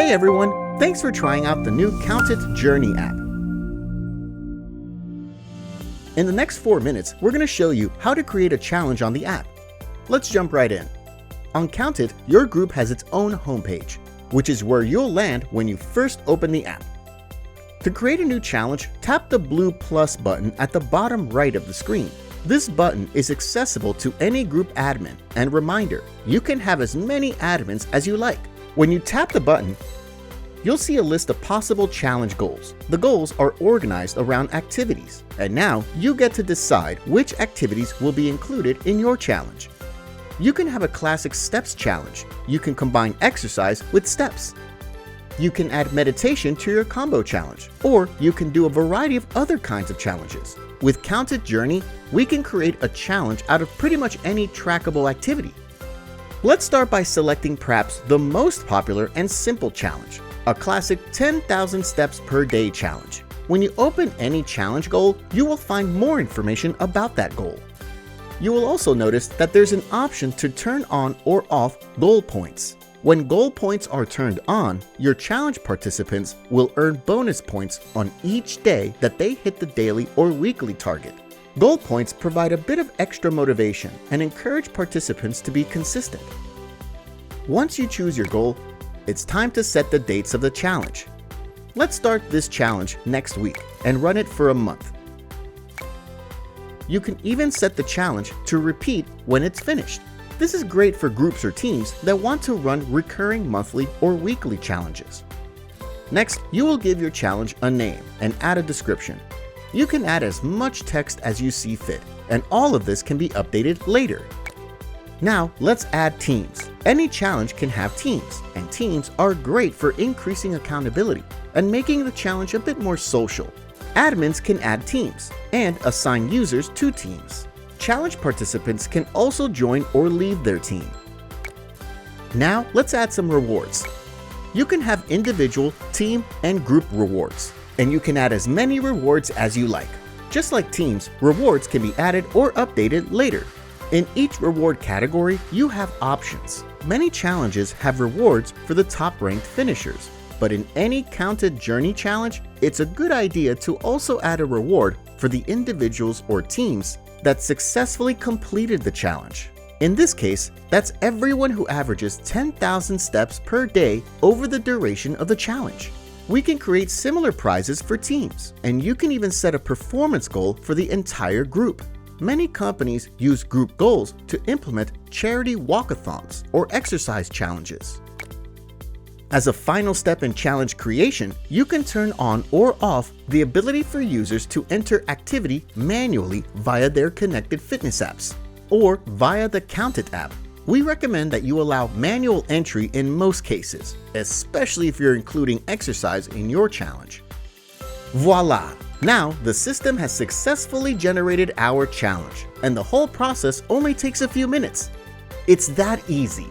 Hey everyone, thanks for trying out the new Count.It Journey app. In the next 4 minutes, we're going to show you how to create a challenge on the app. Let's jump right in. On Count.It, your group has its own homepage, which is where you'll land when you first open the app. To create a new challenge, tap the blue plus button at the bottom right of the screen. This button is accessible to any group admin, and reminder, you can have as many admins as you like. When you tap the button, you'll see a list of possible challenge goals. The goals are organized around activities, and now you get to decide which activities will be included in your challenge. You can have a classic steps challenge. You can combine exercise with steps. You can add meditation to your combo challenge, or you can do a variety of other kinds of challenges. With Count.It Journey, we can create a challenge out of pretty much any trackable activity. Let's start by selecting perhaps the most popular and simple challenge, a classic 10,000 steps per day challenge. When you open any challenge goal, you will find more information about that goal. You will also notice that there's an option to turn on or off goal points. When goal points are turned on, your challenge participants will earn bonus points on each day that they hit the daily or weekly target. Goal points provide a bit of extra motivation and encourage participants to be consistent. Once you choose your goal, it's time to set the dates of the challenge. Let's start this challenge next week and run it for a month. You can even set the challenge to repeat when it's finished. This is great for groups or teams that want to run recurring monthly or weekly challenges. Next, you will give your challenge a name and add a description. You can add as much text as you see fit, and all of this can be updated later. Now, let's add teams. Any challenge can have teams, and teams are great for increasing accountability and making the challenge a bit more social. Admins can add teams and assign users to teams. Challenge participants can also join or leave their team. Now, let's add some rewards. You can have individual, team, and group rewards, and you can add as many rewards as you like. Just like teams, rewards can be added or updated later. In each reward category, you have options. Many challenges have rewards for the top-ranked finishers, but in any Count.It Journey challenge, it's a good idea to also add a reward for the individuals or teams that successfully completed the challenge. In this case, that's everyone who averages 10,000 steps per day over the duration of the challenge. We can create similar prizes for teams, and you can even set a performance goal for the entire group. Many companies use group goals to implement charity walkathons or exercise challenges. As a final step in challenge creation, you can turn on or off the ability for users to enter activity manually via their connected fitness apps or via the Count.It app. We recommend that you allow manual entry in most cases, especially if you're including exercise in your challenge. Voila! Now, the system has successfully generated our challenge, and the whole process only takes a few minutes. It's that easy.